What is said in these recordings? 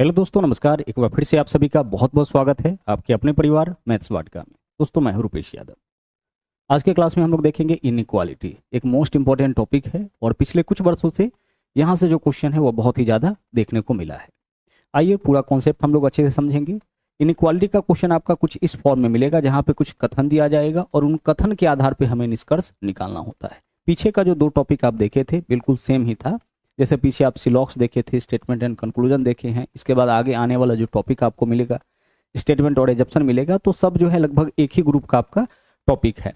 Hello दोस्तों, नमस्कार। एक बार फिर से आप सभी का बहुत बहुत स्वागत है आपके अपने परिवार मैथ्स वाडका में। दोस्तों, मैं हूं रुपेश यादव। आज के क्लास में हम लोग देखेंगे इनइक्वालिटी। एक मोस्ट इंपॉर्टेंट टॉपिक है और पिछले कुछ वर्षों से यहाँ से जो क्वेश्चन है वो बहुत ही ज़्यादा देखने को मिला है। आइए पूरा कॉन्सेप्ट हम लोग अच्छे से समझेंगे। इनइक्वालिटी का क्वेश्चन आपका कुछ इस फॉर्म में मिलेगा जहाँ पे कुछ कथन दिया जाएगा और उन कथन के आधार पर हमें निष्कर्ष निकालना होता है। पीछे का जो दो टॉपिक आप देखे थे बिल्कुल सेम ही था। जैसे पीछे आप सिलॉक्स देखे थे, स्टेटमेंट एंड कंक्लूजन देखे हैं। इसके बाद आगे आने वाला जो टॉपिक आपको मिलेगा स्टेटमेंट और एजप्शन मिलेगा, तो सब जो है लगभग एक ही ग्रुप का आपका टॉपिक है।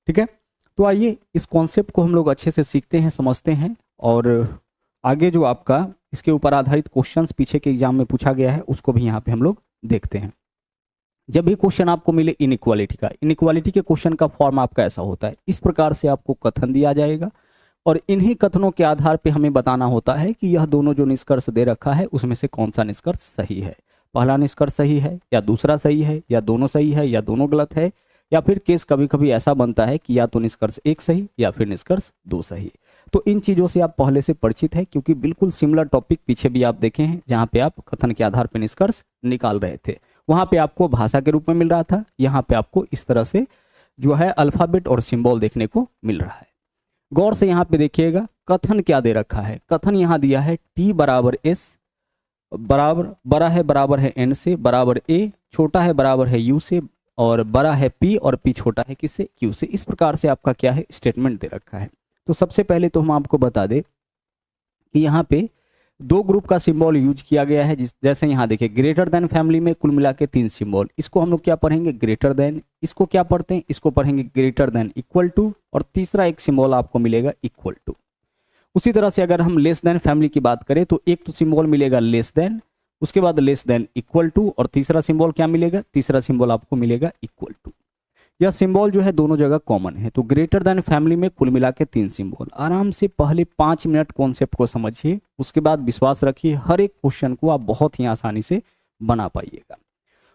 ठीक है, तो आइए इस कॉन्सेप्ट को हम लोग अच्छे से सीखते हैं, समझते हैं और आगे जो आपका इसके ऊपर आधारित क्वेश्चंस पीछे के एग्जाम में पूछा गया है उसको भी यहाँ पे हम लोग देखते हैं। जब भी क्वेश्चन आपको मिले इनइक्वालिटी के क्वेश्चन का फॉर्म आपका ऐसा होता है। इस प्रकार से आपको कथन दिया जाएगा और इन्हीं कथनों के आधार पे हमें बताना होता है कि यह दोनों जो निष्कर्ष दे रखा है उसमें से कौन सा निष्कर्ष सही है। पहला निष्कर्ष सही है या दूसरा सही है या दोनों सही है या दोनों गलत है, या फिर केस कभी कभी ऐसा बनता है कि या तो निष्कर्ष एक सही या फिर निष्कर्ष दो सही। तो इन चीज़ों से आप पहले से परिचित है, क्योंकि बिल्कुल सिमिलर टॉपिक पीछे भी आप देखे हैं जहाँ पे आप कथन के आधार पर निष्कर्ष निकाल रहे थे। वहाँ पे आपको भाषा के रूप में मिल रहा था, यहाँ पे आपको इस तरह से जो है अल्फाबेट और सिंबल देखने को मिल रहा है। गौर से यहाँ पे देखिएगा कथन क्या दे रखा है। कथन यहाँ दिया है t बराबर s बराबर बड़ा है n से, बराबर a छोटा है बराबर है u से, और बड़ा है p और p छोटा है किससे, q से। इस प्रकार से आपका क्या है स्टेटमेंट दे रखा है। तो सबसे पहले तो हम आपको बता दें कि यहाँ पे दो ग्रुप का सिंबल यूज किया गया है। जैसे यहाँ देखिए ग्रेटर देन फैमिली में कुल मिला के 3 सिंबल। इसको हम लोग क्या पढ़ेंगे, ग्रेटर देन। इसको क्या पढ़ते हैं, इसको पढ़ेंगे ग्रेटर देन, इक्वल टू, और तीसरा एक सिंबल आपको मिलेगा इक्वल टू। उसी तरह से अगर हम लेस देन फैमिली की बात करें तो एक तो सिंबल मिलेगा लेस देन, उसके बाद लेस देन इक्वल टू, और तीसरा सिंबल क्या मिलेगा, तीसरा सिंबल आपको मिलेगा इक्वल टू। यह सिंबल जो है दोनों जगह कॉमन है। तो ग्रेटर देन फैमिली में कुल मिला के 3 सिंबल। आराम से पहले 5 मिनट कॉन्सेप्ट को समझिए, उसके बाद विश्वास रखिए हर एक क्वेश्चन को आप बहुत ही आसानी से बना पाइएगा।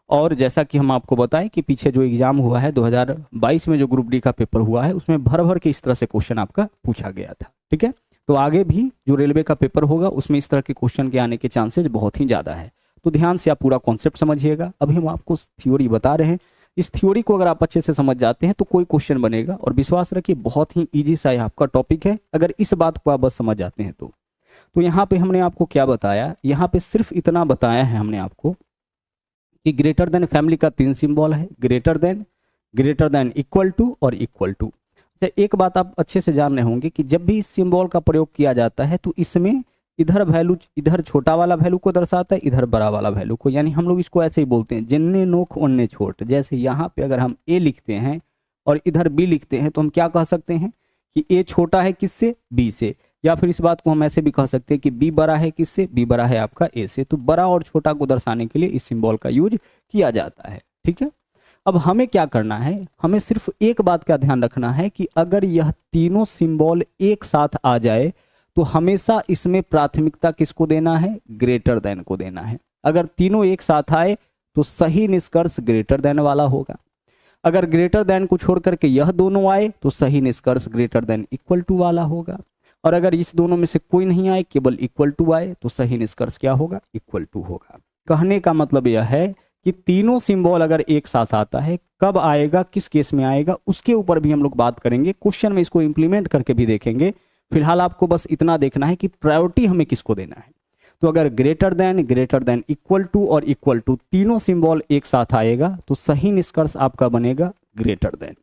और जैसा कि हम आपको बताएं कि पीछे जो एग्जाम हुआ है 2022 में जो ग्रुप डी का पेपर हुआ है उसमें भर भर के इस तरह से क्वेश्चन आपका पूछा गया था। ठीक है, तो आगे भी जो रेलवे का पेपर होगा उसमें इस तरह के क्वेश्चन के आने के चांसेस बहुत ही ज़्यादा है। तो ध्यान से आप पूरा कॉन्सेप्ट समझिएगा। अभी हम आपको थ्योरी बता रहे हैं। इस थ्योरी को अगर आप अच्छे से समझ जाते हैं तो कोई क्वेश्चन बनेगा, और विश्वास रखिए बहुत ही इजी सा आपका टॉपिक है अगर इस बात को आप बस समझ जाते हैं तो यहाँ पे हमने आपको क्या बताया, यहाँ पे सिर्फ इतना बताया है हमने आपको कि ग्रेटर देन फैमिली का 3 सिंबल है, ग्रेटर देन इक्वल टू और इक्वल टू। एक बात आप अच्छे से जान रहे होंगे कि जब भी इस सिंबल का प्रयोग किया जाता है तो इसमें इधर वैल्यू, इधर छोटा वाला वैल्यू को दर्शाता है, इधर बड़ा वाला वैल्यू को। यानी हम लोग इसको ऐसे ही बोलते हैं जिन्ने नोक उन्ने छोट। जैसे यहाँ पे अगर हम a लिखते हैं और इधर b लिखते हैं तो हम क्या कह सकते हैं कि a छोटा है किससे, b से। या फिर इस बात को हम ऐसे भी कह सकते हैं कि b बड़ा है किससे, b बड़ा है आपका a से। तो बड़ा और छोटा को दर्शाने के लिए इस सिंबल का यूज किया जाता है। ठीक है, अब हमें क्या करना है, हमें सिर्फ एक बात का ध्यान रखना है कि अगर यह तीनों सिंबल एक साथ आ जाए तो हमेशा इसमें प्राथमिकता किसको देना है, ग्रेटर देन को देना है। अगर तीनों एक साथ आए तो सही निष्कर्ष ग्रेटर देन वाला होगा। अगर ग्रेटर देन को छोड़ करके यह दोनों आए तो सही निष्कर्ष ग्रेटर देन इक्वल टू वाला होगा। और अगर इस दोनों में से कोई नहीं आए, केवल इक्वल टू आए, तो सही निष्कर्ष क्या होगा, इक्वल टू होगा। कहने का मतलब यह है कि तीनों सिंबल अगर एक साथ आता है, कब आएगा, किस केस में आएगा, उसके ऊपर भी हम लोग बात करेंगे। क्वेश्चन में इसको इंप्लीमेंट करके भी देखेंगे। फिलहाल आपको बस इतना देखना है कि प्रायोरिटी हमें किसको देना है। तो अगर ग्रेटर देन इक्वल टू और इक्वल टू तीनों सिंबल एक साथ आएगा तो सही निष्कर्ष आपका बनेगा ग्रेटर देन।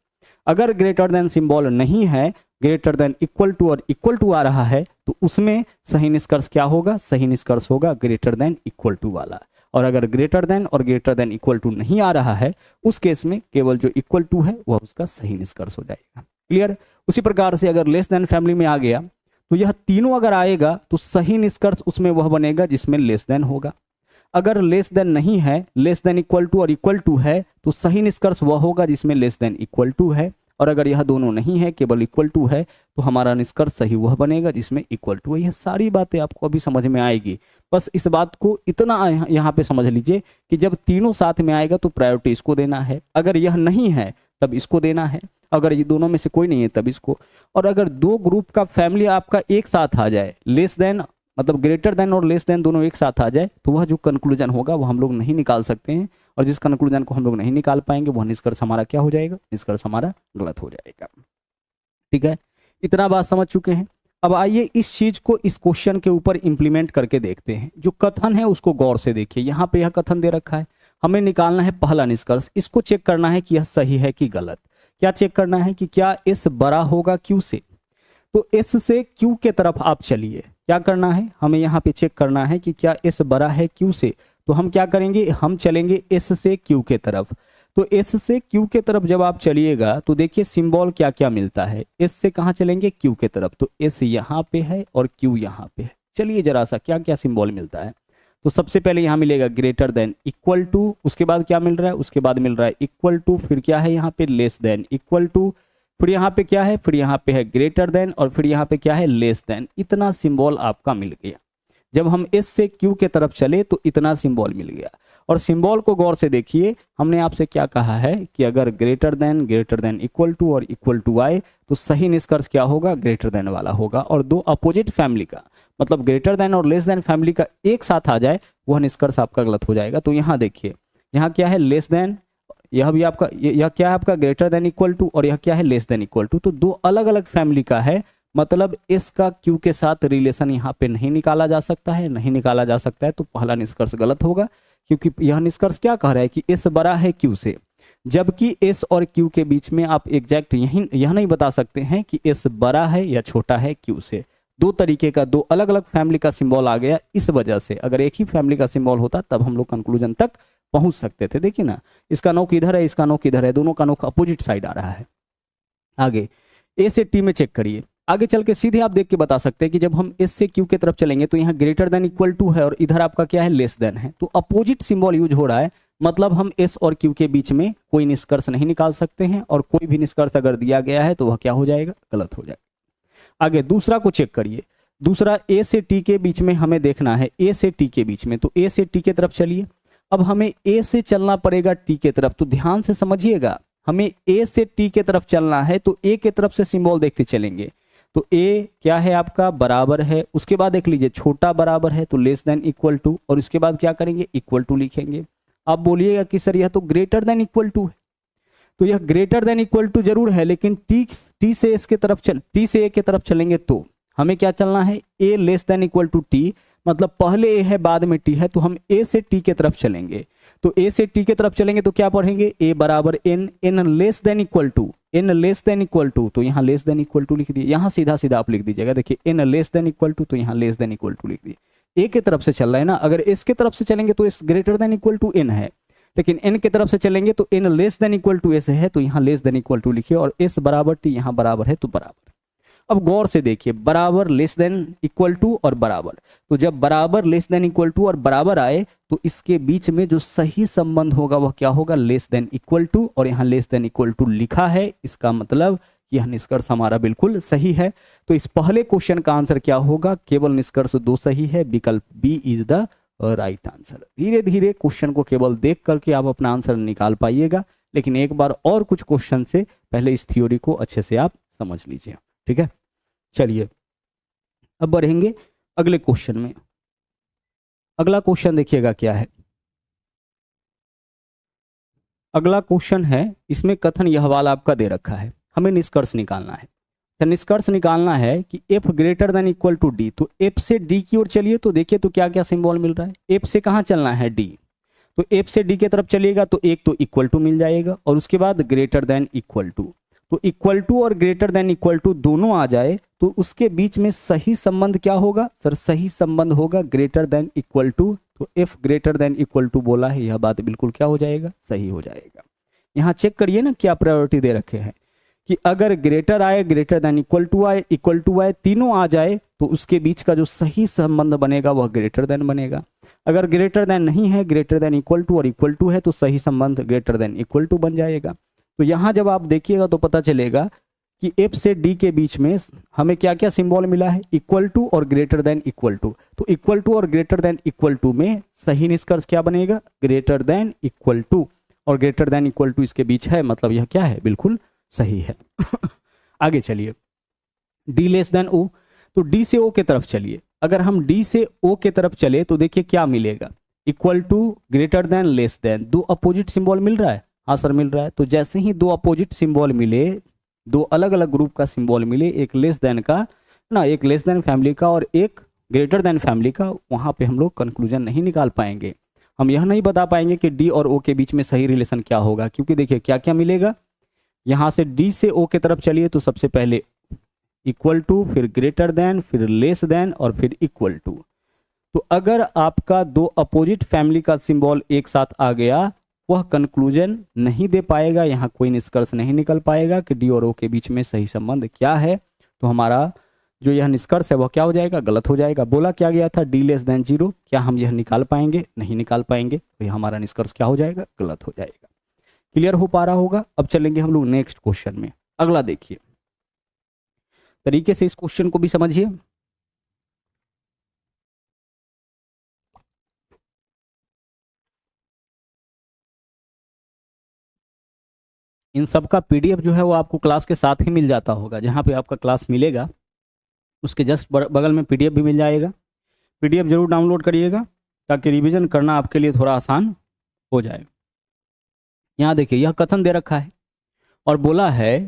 अगर ग्रेटर देन सिंबल नहीं है, ग्रेटर देन इक्वल टू और इक्वल टू आ रहा है, तो उसमें सही निष्कर्ष क्या होगा, सही निष्कर्ष होगा ग्रेटर देन इक्वल टू वाला। और अगर ग्रेटर देन और ग्रेटर देन इक्वल टू नहीं आ रहा है, उस केस में केवल जो इक्वल टू है वह उसका सही निष्कर्ष हो जाएगा। क्लियर। उसी प्रकार से अगर लेस देन फैमिली में आ गया तो यह तीनों अगर आएगा तो सही निष्कर्ष उसमें वह बनेगा जिसमें लेस देन होगा। अगर लेस देन नहीं है, लेस देन इक्वल टू और इक्वल टू है, तो सही निष्कर्ष वह होगा जिसमें लेस देन इक्वल टू है। और अगर यह दोनों नहीं है, केवल इक्वल टू है, तो हमारा निष्कर्ष सही वह बनेगा जिसमें इक्वल टू है। यह सारी बातें आपको अभी समझ में आएगी। बस इस बात को इतना यहाँ पे समझ लीजिए कि जब तीनों साथ में आएगा तो प्रायोरिटी इसको देना है, अगर यह नहीं है तब इसको देना है, अगर ये दोनों में से कोई नहीं है तब इसको। और अगर दो ग्रुप का फैमिली आपका एक साथ आ जाए, लेस देन मतलब ग्रेटर देन और लेस देन दोनों एक साथ आ जाए तो वह जो कंक्लूजन होगा वो हम लोग नहीं निकाल सकते हैं, और जिस कंक्लूजन को हम लोग नहीं निकाल पाएंगे वह निष्कर्ष हमारा क्या हो जाएगा, निष्कर्ष हमारा गलत हो जाएगा। ठीक है, इतना बात समझ चुके हैं। अब आइए इस चीज को इस क्वेश्चन के ऊपर इंप्लीमेंट करके देखते हैं। जो कथन है उसको गौर से देखिए, यहाँ पे यह कथन दे रखा है, हमें निकालना है पहला निष्कर्ष, इसको चेक करना है कि यह सही है कि गलत। क्या चेक करना है कि क्या एस बड़ा होगा क्यू से, तो एस से क्यू के तरफ आप चलिए। क्या करना है, हमें यहाँ पे चेक करना है कि क्या एस बड़ा है क्यू से, तो हम क्या करेंगे, हम चलेंगे एस से क्यू के तरफ। तो एस से क्यू के तरफ जब आप चलिएगा तो देखिए सिंबल क्या क्या मिलता है। एस से कहाँ चलेंगे, क्यू के तरफ, तो एस यहाँ पे है और क्यू यहाँ पे है। चलिए जरा सा क्या क्या सिंबल मिलता है। तो सबसे पहले यहाँ मिलेगा ग्रेटर देन, इक्वल टू, उसके बाद क्या मिल रहा है, उसके बाद मिल रहा है इक्वल टू, फिर क्या है यहाँ पे लेस देन, इक्वल टू, फिर यहाँ पे क्या है, फिर यहाँ पे है ग्रेटर देन, और फिर यहाँ पे क्या है, लेस देन। इतना सिंबल आपका मिल गया। जब हम एस से क्यू के तरफ चले तो इतना सिंबल मिल गया। और सिंबल को गौर से देखिए, हमने आपसे क्या कहा है कि अगर ग्रेटर देन इक्वल टू और इक्वल टू आए तो सही निष्कर्ष क्या होगा, ग्रेटर देन वाला होगा। और दो अपोजिट फैमिली का, मतलब ग्रेटर देन और लेस देन फैमिली का एक साथ आ जाए वह निष्कर्ष आपका गलत हो जाएगा। तो यहाँ देखिए, यहाँ क्या है, लेस देन, यह भी आपका, यह क्या है आपका, ग्रेटर देन इक्वल टू, और यह क्या है, लेस देन इक्वल टू। तो दो अलग अलग फैमिली का है, मतलब एस का क्यू के साथ रिलेशन यहाँ पे नहीं निकाला जा सकता है, नहीं निकाला जा सकता है। तो पहला निष्कर्ष गलत होगा, क्योंकि यह निष्कर्ष क्या कह रहा है कि एस बड़ा है क्यू से, जबकि एस और क्यू के बीच में आप एग्जैक्ट यह नहीं बता सकते हैं कि एस बड़ा है या छोटा है क्यू से। दो तरीके का, दो अलग अलग फैमिली का सिंबल आ गया। इस वजह से अगर एक ही फैमिली का सिंबल होता तब हम लोग कंक्लूजन तक पहुंच सकते थे। देखिए ना, इसका नोक इधर है, इसका नोक इधर है, दोनों का नोक अपोजिट साइड आ रहा है। आगे ए से टी में चेक करिए, आगे चल के सीधे आप देख के बता सकते हैं कि जब हम एस से क्यू की तरफ चलेंगे तो यहाँ ग्रेटर देन इक्वल टू है और इधर आपका क्या है, लेस देन है। तो अपोजिट सिंबल यूज हो रहा है, मतलब हम एस और क्यू के बीच में कोई निष्कर्ष नहीं निकाल सकते हैं, और कोई भी निष्कर्ष अगर दिया गया है तो वह क्या हो जाएगा, गलत हो जाएगा। आगे दूसरा को चेक करिए, दूसरा ए से टी के बीच में हमें देखना है, ए से टी के बीच में, तो ए से टी की तरफ चलिए। अब हमें ए से चलना पड़ेगा टी के तरफ, तो ध्यान से समझिएगा, हमें ए से टी के तरफ चलना है तो ए के तरफ से सिंबल देखते चलेंगे। तो ए क्या है आपका, बराबर है, उसके बाद देख लीजिए छोटा बराबर है तो लेस देन इक्वल टू, और उसके बाद क्या करेंगे, इक्वल टू लिखेंगे। आप बोलिएगा कि सर यह तो ग्रेटर देन इक्वल टू है, तो यह ग्रेटर देन इक्वल टू जरूर है, लेकिन टी से इसके तरफ टी से ए के तरफ चलेंगे तो हमें क्या चलना है, A less than equal to T, मतलब पहले ए है बाद में टी है, तो हम ए से टी के तरफ चलेंगे। तो ए से टी के तरफ चलेंगे तो क्या पढ़ेंगे, ए बराबर N, N less than equal to, N less than equal to, तो यहाँ लेस देन इक्वल टू लिख दिए। यहाँ सीधा सीधा आप लिख दीजिएगा, देखिए N less than equal to, तो यहाँ लेस देन इक्वल टू लिख दिए। ए के तरफ से चल रहा है ना, अगर एस के तरफ से चलेंगे तो S greater than equal to N है, लेकिन एन की तरफ से चलेंगे तो N less than equal to S है, तो यहाँ लेस देन इक्वल टू लिखिए, और एस बराबर टी यहाँ बराबर है तो बराबर। अब गौर से देखिए, बराबर लेस देन इक्वल टू और बराबर, तो जब बराबर लेस देन इक्वल टू और बराबर आए तो इसके बीच में जो सही संबंध होगा वह क्या होगा, लेस देन इक्वल टू, और यहाँ लेस देन इक्वल टू लिखा है, इसका मतलब यह निष्कर्ष हमारा बिल्कुल सही है। तो इस पहले क्वेश्चन का आंसर क्या होगा, केवल निष्कर्ष दो सही है, विकल्प B is the right answer. धीरे धीरे क्वेश्चन को केवल देख करके आप अपना आंसर निकाल पाइएगा, लेकिन एक बार और कुछ क्वेश्चन से पहले इस थ्योरी को अच्छे से आप समझ लीजिए। ठीक है, चलिए अब बढ़ेंगे अगले क्वेश्चन में। अगला क्वेश्चन देखिएगा क्या है। अगला क्वेश्चन है, इसमें कथन यह वाला आपका दे रखा है, हमें निष्कर्ष निकालना है। तो निष्कर्ष निकालना है कि f greater than equal to D, तो f से d की ओर चलिए, तो देखिए तो क्या क्या सिंबल मिल रहा है। f से कहाँ चलना है, d, तो f से d की तरफ चलिएगा तो एक तो इक्वल टू मिल जाएगा, और उसके बाद ग्रेटर देन इक्वल टू, तो इक्वल टू और ग्रेटर देन इक्वल टू दोनों आ जाए तो उसके बीच में सही संबंध क्या होगा, सर सही संबंध होगा ग्रेटर देन इक्वल टू। तो f greater than equal to बोला है, यह बात बिल्कुल क्या हो जाएगा, सही हो जाएगा। यहाँ चेक करिए ना क्या प्रायोरिटी दे रखे हैं कि अगर ग्रेटर आए, ग्रेटर देन इक्वल टू आए, इक्वल टू आए, तीनों आ जाए तो उसके बीच का जो सही संबंध बनेगा वह ग्रेटर देन बनेगा। अगर ग्रेटर देन नहीं है, ग्रेटर देन इक्वल टू और इक्वल टू है, तो सही संबंध ग्रेटर देन इक्वल टू बन जाएगा। तो यहाँ जब आप देखिएगा तो पता चलेगा कि f से d के बीच में हमें क्या क्या सिंबल मिला है, इक्वल टू और ग्रेटर देन इक्वल टू। तो इक्वल टू और ग्रेटर देन इक्वल टू में सही निष्कर्ष क्या बनेगा, ग्रेटर देन इक्वल टू, और ग्रेटर देन इक्वल टू इसके बीच है, मतलब यह क्या है, बिल्कुल सही है। आगे चलिए, d लेस देन o, तो d से o के तरफ चलिए। अगर हम डी से ओ के तरफ चले तो देखिए क्या मिलेगा, equal to, greater than, less than. दो अपोजिट सिंबल मिल रहा है, हाँ सर मिल रहा है। तो जैसे ही दो अपोजिट सिंबल मिले, दो अलग अलग ग्रुप का सिंबल मिले, एक लेस देन का ना, एक लेस देन फैमिली का और एक ग्रेटर देन फैमिली का, वहां पे हम लोग कंक्लूजन नहीं निकाल पाएंगे। हम यह नहीं बता पाएंगे कि डी और ओ के बीच में सही रिलेशन क्या होगा, क्योंकि देखिए क्या क्या मिलेगा। यहां से डी से ओ के तरफ चलिए तो सबसे पहले इक्वल टू, फिर ग्रेटर देन, फिर लेस देन और फिर इक्वल टू। तो अगर आपका दो अपोजिट फैमिली का सिंबल एक साथ आ गया, वह कंक्लूजन नहीं दे पाएगा, यहाँ कोई निष्कर्ष नहीं निकल पाएगा कि डी और ओ के बीच में सही संबंध क्या है। तो हमारा जो यह निष्कर्ष है वह क्या हो जाएगा, गलत हो जाएगा। बोला क्या गया था, डी लेस देन 0, क्या हम यह निकाल पाएंगे, नहीं निकाल पाएंगे। तो यह हमारा निष्कर्ष क्या हो जाएगा, गलत हो जाएगा। क्लियर हो पा रहा होगा। अब चलेंगे हम लोग नेक्स्ट क्वेश्चन में। अगला देखिए, तरीके से इस क्वेश्चन को भी समझिए। इन सब का पीडीएफ जो है वो आपको क्लास के साथ ही मिल जाता होगा। जहाँ पे आपका क्लास मिलेगा उसके जस्ट बगल में पीडीएफ भी मिल जाएगा। पीडीएफ जरूर डाउनलोड करिएगा ताकि रिवीजन करना आपके लिए थोड़ा आसान हो जाए। यहाँ देखिए यह कथन दे रखा है और बोला है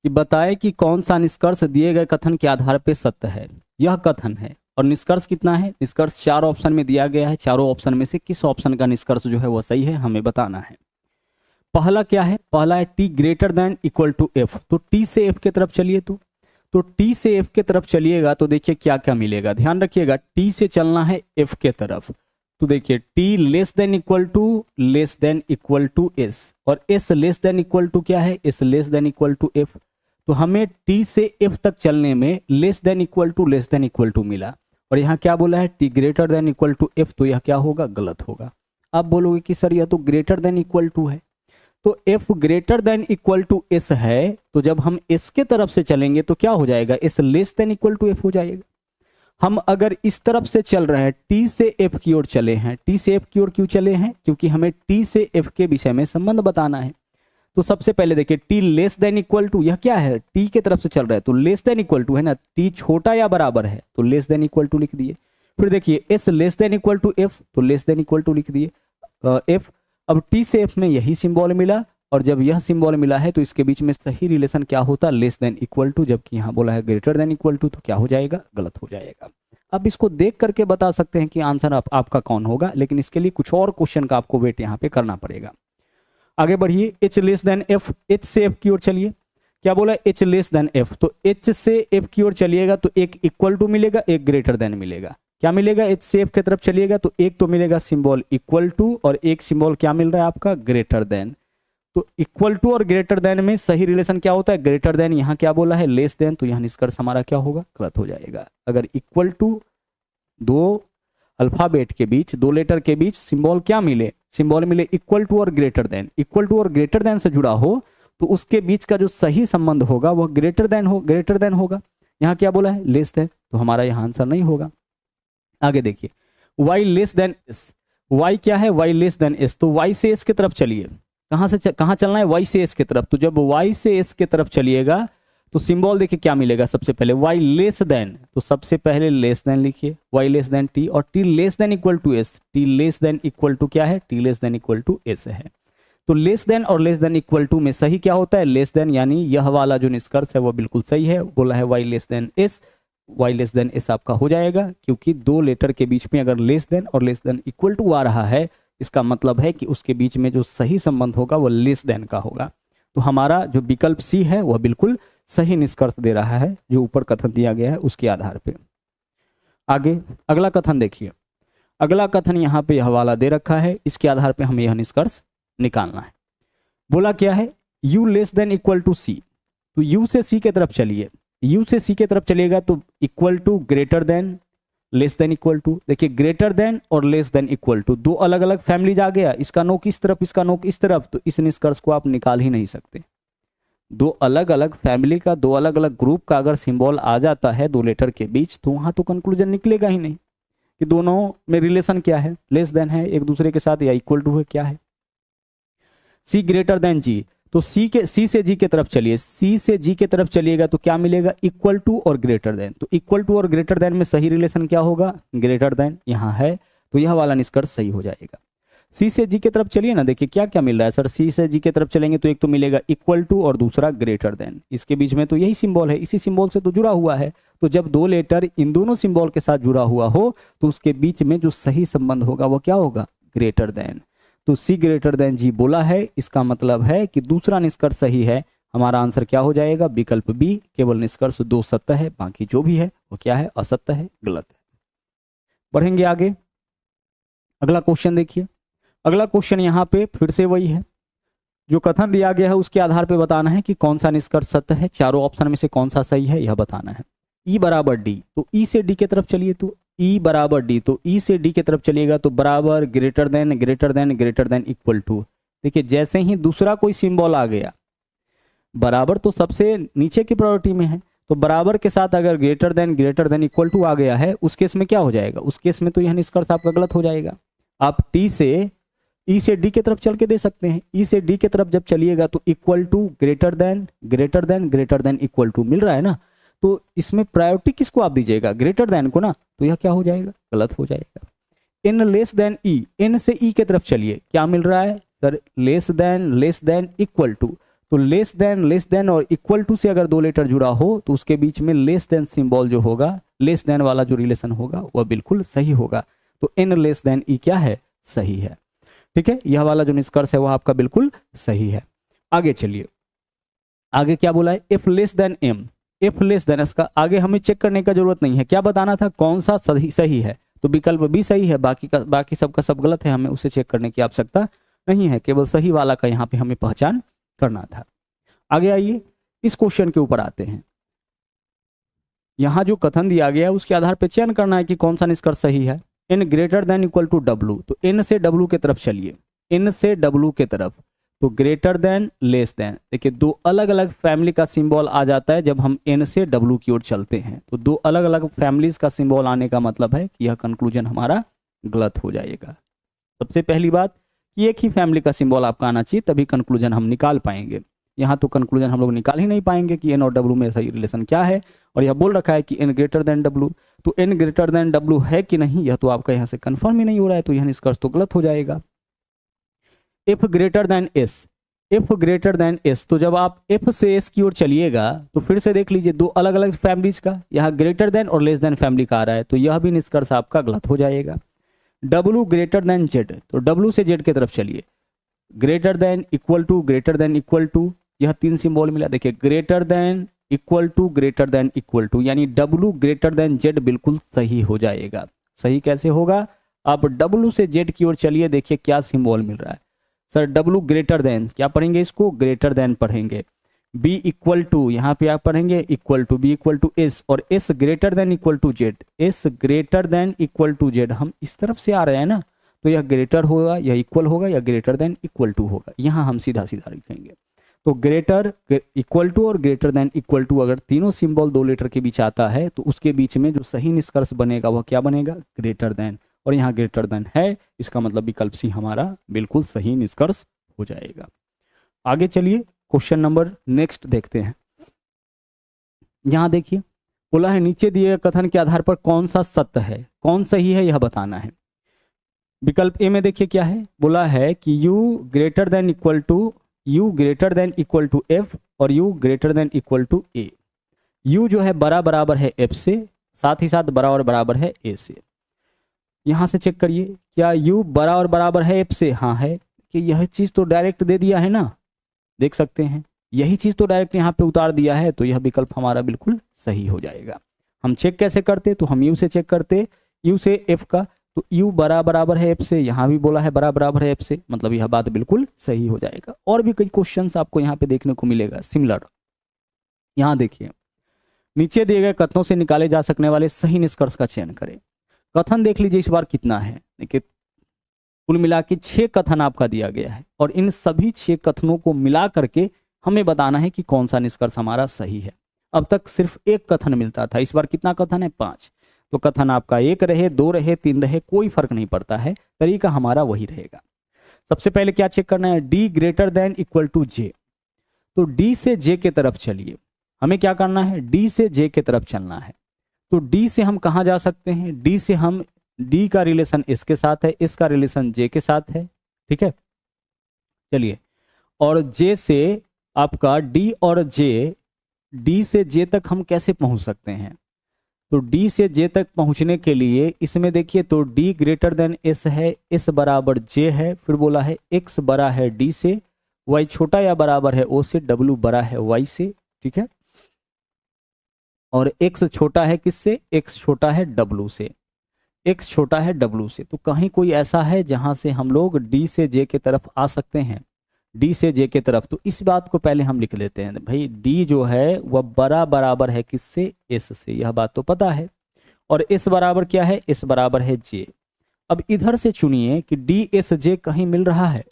कि बताएं कि कौन सा निष्कर्ष दिए गए कथन के आधार पर सत्य है। यह कथन है और निष्कर्ष कितना है, निष्कर्ष 4 ऑप्शन में दिया गया है। चारों ऑप्शन में से किस ऑप्शन का निष्कर्ष जो है वह सही है हमें बताना है। पहला क्या है, पहला है T greater than equal to F. तो टी से एफ की तरफ चलिए। तो टी से एफ की तरफ चलिएगा तो देखिए क्या क्या मिलेगा, ध्यान रखिएगा। टी से चलना है एफ के तरफ, तो देखिए T less than equal to S, और S less than equal to क्या है, S less than equal to F. तो हमें टी से एफ तक चलने में लेस देन इक्वल टू मिला, और यहाँ क्या बोला है, T greater than equal to F. तो यह क्या होगा, गलत होगा। आप बोलोगे कि सर यह तो ग्रेटर देन इक्वल टू है, तो f greater than equal to S है, तो जब हम s के तरफ से चलेंगे तो क्या हो जाएगा, s less than equal to f हो जाएगा। हम अगर इस तरफ से चल रहे हैं, t से f की ओर चले हैं, t से f की ओर क्यों चले हैं, क्योंकि हमें t से f के विषय में संबंध बताना है। तो सबसे पहले देखिए t less than equal to, यह क्या है, t के तरफ से चल रहा है तो लेस देन इक्वल टू है ना, t छोटा या बराबर है तो लेस देन इक्वल टू लिख दिए। फिर देखिए s less than equal to f, तो लेस देन इक्वल टू लिख दिए f। अब टी से एफ में यही सिंबल मिला, और जब यह सिंबल मिला है तो इसके बीच में सही रिलेशन क्या होता, लेस देन इक्वल टू, जबकि यहाँ बोला है ग्रेटर देन इक्वल टू, तो क्या हो जाएगा, गलत हो जाएगा। अब इसको देख करके बता सकते हैं कि आंसर आपका कौन होगा, लेकिन इसके लिए कुछ और क्वेश्चन का आपको वेट यहाँ पे करना पड़ेगा। आगे बढ़िए, H less than F, H से एफ की ओर चलिए। क्या बोला, एच लेस देन एफ, तो एच से एफ की ओर चलिएगा तो एक इक्वल टू मिलेगा, एक ग्रेटर देन मिलेगा। क्या मिलेगा, एच से एफ की तरफ चलिएगा तो एक तो मिलेगा सिंबल इक्वल टू, और एक सिंबल क्या मिल रहा है आपका, ग्रेटर देन। तो इक्वल टू और ग्रेटर देन में सही रिलेशन क्या होता है, ग्रेटर देन। यहाँ क्या बोला है, लेस देन, तो यहाँ निष्कर्ष हमारा क्या होगा, गलत हो जाएगा। अगर इक्वल टू, दो अल्फाबेट के बीच, दो लेटर के बीच सिंबल क्या मिले, सिंबल मिले इक्वल टू और ग्रेटर देन, इक्वल टू और ग्रेटर देन से जुड़ा हो तो उसके बीच का जो सही संबंध होगा वह ग्रेटर देन होगा। यहाँ क्या बोला है, लेस देन, तो हमारा यहाँ आंसर नहीं होगा। आगे देखिए, y less then S, y क्या है, y लेस देन एस, तो y से s की तरफ चलिए। कहाँ चलना है, y से s की तरफ। तो जब y से s की तरफ चलिएगा तो सिंबल देखिए क्या मिलेगा, सबसे पहले y लेस देन, तो सबसे पहले लेस देन लिखिए, y लेस देन t, और t less than equal to s, t less than equal to क्या है, t less than equal to s है। तो लेस देन और लेस देन इक्वल टू में सही क्या होता है, लेस देन, यानी यह वाला जो निष्कर्ष है वो बिल्कुल सही है। बोला है y less then s, y less then s आपका हो जाएगा, क्योंकि दो लेटर के बीच में अगर लेस देन और लेस देन इक्वल टू आ रहा है, इसका मतलब है कि उसके बीच में जो सही संबंध होगा वो लेस देन का होगा। तो हमारा जो विकल्प सी है वह बिल्कुल सही निष्कर्ष दे रहा है, जो ऊपर कथन दिया गया है उसके आधार पे। आगे अगला कथन देखिए, अगला कथन यहाँ पे यह वाला दे रखा है, इसके आधार पे हमें यह निष्कर्ष निकालना है। बोला क्या है, u less than equal to C, तो u से c की तरफ चलिए, u से c की तरफ चलेगा तो equal to, greater than, less than equal to. देखिए ग्रेटर देन और लेस देन इक्वल टू दो अलग अलग फैमिलीज आ गया, इसका नोक इस तरफ, इसका नोक इस तरफ, तो इस निष्कर्ष को आप निकाल ही नहीं सकते। दो अलग अलग फैमिली का, दो अलग अलग ग्रुप का अगर सिंबल आ जाता है दो लेटर के बीच, तो वहां तो कंक्लूजन निकलेगा ही नहीं कि दोनों में रिलेशन क्या है, लेस देन है एक दूसरे के साथ या इक्वल टू है, क्या है। सी ग्रेटर देन जी, तो सी से जी की तरफ चलिए, सी से जी की तरफ चलिएगा तो क्या मिलेगा, इक्वल टू और ग्रेटर देन। तो इक्वल टू और ग्रेटर देन में सही रिलेशन क्या होगा, ग्रेटर देन यहाँ है, तो यह वाला निष्कर्ष सही हो जाएगा। सी से जी की तरफ चलिए ना, देखिए क्या क्या मिल रहा है सर, सी से जी की तरफ चलेंगे तो एक तो मिलेगा इक्वल टू और दूसरा ग्रेटर देन, इसके बीच में तो यही सिंबल है, इसी सिंबल से तो जुड़ा हुआ है। तो जब दो लेटर इन दोनों सिंबल के साथ जुड़ा हुआ हो तो उसके बीच में जो सही संबंध होगा वो क्या होगा, ग्रेटर देन। तो सी ग्रेटर देन जी बोला है, इसका मतलब है कि दूसरा निष्कर्ष सही है। हमारा आंसर क्या हो जाएगा, विकल्प बी। केवल निष्कर्ष दो सत्य है, बाकी जो भी है वो क्या है, असत्य है, गलत है। बढ़ेंगे आगे, अगला क्वेश्चन देखिए। अगला क्वेश्चन यहाँ पे फिर से वही है, जो कथन दिया गया है उसके आधार पे बताना है कि कौन सा निष्कर्ष सत्य है, चारों ऑप्शन में से कौन सा सही है यह बताना है। ई बराबर डी, तो ई से डी की तरफ चलिए, तो ई बराबर डी, तो ई से डी की तरफ चलिएगा तो बराबर, greater than, greater than, greater than, equal to. देखिए जैसे ही दूसरा कोई सिंबल आ गया, बराबर तो सबसे नीचे की प्रायोरिटी में है, तो बराबर के साथ अगर ग्रेटर देन, इक्वल टू आ गया है, उस केस में क्या हो जाएगा, उस केस में तो यह निष्कर्ष आपका गलत हो जाएगा। आप टी से ई से डी की तरफ चल के दे सकते हैं, ई से डी की तरफ जब चलिएगा तो equal to, greater than, greater than, greater than, equal to मिल रहा है ना, तो इसमें प्रायोरिटी किसको आप दीजिएगा, ग्रेटर देन को ना, तो यह क्या हो जाएगा, गलत हो जाएगा। इन लेस देन ई, इन से ई की तरफ चलिए, क्या मिल रहा है sir, less than, equal to. तो लेस देन और इक्वल टू से अगर दो लेटर जुड़ा हो तो उसके बीच में लेस देन सिंबल जो होगा, लेस देन वाला जो रिलेशन होगा वह बिल्कुल सही होगा। तो इन लेस देन ई क्या है, सही है। ठीक है, यह वाला जो निष्कर्ष है वह आपका बिल्कुल सही है। आगे चलिए, आगे क्या बोला है, if less than M, if less than, इसका आगे हमें चेक करने का जरूरत नहीं है, क्या बताना था, कौन सा सही है, तो विकल्प भी सही है, बाकी सबका सब गलत है, हमें उसे चेक करने की आवश्यकता नहीं है, केवल सही वाला का यहाँ पे हमें पहचान करना था। आगे आइए, इस क्वेश्चन के ऊपर आते हैं। यहां जो कथन दिया गया है उसके आधार पर चयन करना है कि कौन सा निष्कर्ष सही है। इन greater than equal to W, तो इन से डब्लू की तरफ चलिए, इन से डब्लू की तरफ, तो ग्रेटर देन, लेस देन, देखिए दो अलग अलग फैमिली का सिंबल आ जाता है जब हम एन से डब्लू की ओर चलते हैं, तो दो अलग अलग फैमिलीज का सिंबल आने का मतलब है कि यह कंक्लूजन हमारा गलत हो जाएगा। सबसे पहली बात कि एक ही फैमिली का सिंबल आपका आना चाहिए, तभी कंक्लूजन हम निकाल पाएंगे। यहाँ तो कंक्लूजन हम लोग निकाल ही नहीं पाएंगे कि एन और डब्लू में सही रिलेशन क्या है, और यह बोल रखा है कि एन ग्रेटर देन डब्लू, तो एन ग्रेटर देन डब्लू है कि नहीं यह तो आपका यहाँ से कंफर्म ही नहीं हो रहा है, तो यह निष्कर्ष तो गलत हो जाएगा। F greater than S, F greater than S, तो जब आप एफ से एस की ओर चलिएगा तो फिर से देख लीजिए दो अलग अलग फैमिलीज का, यहाँ ग्रेटर देन और लेस देन फैमिली का आ रहा है, तो यह भी निष्कर्ष आपका गलत हो जाएगा। डब्लू ग्रेटर देन जेड, तो डब्लू से जेड की तरफ चलिए, greater than, equal to, greater than, equal to, यह तीन सिंबल मिला, देखिए greater than, equal to, greater than, equal to, यानी डब्लू ग्रेटर देन जेड बिल्कुल सही हो जाएगा। सही कैसे होगा, आप डब्लू से जेड की ओर चलिए, देखिए क्या सिंबल मिल रहा है सर, डब्लू ग्रेटर देन, क्या पढ़ेंगे इसको, ग्रेटर देन पढ़ेंगे, बी इक्वल टू, यहाँ पे आप पढ़ेंगे equal to, B equal to S, और S greater than equal to Z, S greater than equal to Z, हम इस तरफ से आ रहे हैं ना, तो यह ग्रेटर होगा, यह इक्वल होगा, या ग्रेटर देन इक्वल टू होगा, यहाँ हम सीधा सीधा लिखेंगे। तो ग्रेटर, इक्वल टू और ग्रेटर देन इक्वल टू, अगर तीनों सिंबल दो लेटर के बीच आता है तो उसके बीच में जो सही निष्कर्ष बनेगा वह क्या बनेगा, ग्रेटर देन, और यहाँ ग्रेटर देन है, इसका मतलब विकल्प सी हमारा बिल्कुल सही निष्कर्ष हो जाएगा। आगे चलिए, क्वेश्चन नंबर नेक्स्ट देखते हैं। यहां देखिए बोला है नीचे दिए कथन के आधार पर कौन सा सत्य है, कौन सही है यह बताना है। विकल्प ए में देखिए क्या है, बोला है कि u greater than equal to F और u greater than equal to A. u जो है बराबर है f से, साथ ही साथ बराबर है a से। यहां से चेक करिए क्या u बराबर है f से, हाँ है, कि यह चीज तो डायरेक्ट दे दिया है ना, देख सकते हैं यही चीज तो डायरेक्ट यहाँ पे उतार दिया है, तो यह विकल्प हमारा बिल्कुल सही हो जाएगा। हम चेक कैसे करते, तो हम u से चेक करते, u से f का, तो u बराबर है f से, यहाँ भी बोला है बराबर है f से, मतलब यह बात बिल्कुल सही हो जाएगा। और भी कई क्वेश्चंस आपको यहाँ पे देखने को मिलेगा सिमिलर। यहाँ देखिए नीचे दिए गए कथनों से निकाले जा सकने वाले सही निष्कर्ष का चयन करें। कथन देख लीजिए इस बार कितना है, देखिए कुल मिला के 6 कथन आपका दिया गया है, और इन सभी 6 कथनों को मिला करके हमें बताना है कि कौन सा निष्कर्ष हमारा सही है। अब तक सिर्फ एक कथन मिलता था, इस बार कितना कथन है, 5। तो कथन आपका 1 रहे, 2 रहे, 3 रहे, कोई फर्क नहीं पड़ता है, तरीका हमारा वही रहेगा। सबसे पहले क्या चेक करना है, D greater than equal to J, तो डी से जे के तरफ चलिए, हमें क्या करना है, डी से जे के तरफ चलना है। तो डी से हम कहाँ जा सकते हैं, डी से हम, डी का रिलेशन इसके साथ है, इसका रिलेशन जे के साथ है, ठीक है। चलिए, और जे से आपका डी और जे, डी से जे तक हम कैसे पहुंच सकते हैं, तो डी से जे तक पहुंचने के लिए इसमें देखिए, तो डी ग्रेटर देन एस है, एस बराबर जे है, फिर बोला है एक्स बड़ा है डी से, वाई छोटा या बराबर है ओ से, डब्ल्यू बड़ा है वाई से, ठीक है। और एक्स छोटा है किससे, एक्स छोटा है डब्ल्यू से, एक्स छोटा है डब्ल्यू से। तो कहीं कोई ऐसा है जहां से हम लोग डी से जे के तरफ आ सकते हैं, डी से जे के तरफ, तो इस बात को पहले हम लिख लेते हैं भाई, डी जो है वह बराबर है किससे, एस से, यह बात तो पता है। और एस बराबर क्या है, एस बराबर है जे। अब इधर से चुनिए कि डी एस जे कहीं मिल रहा है,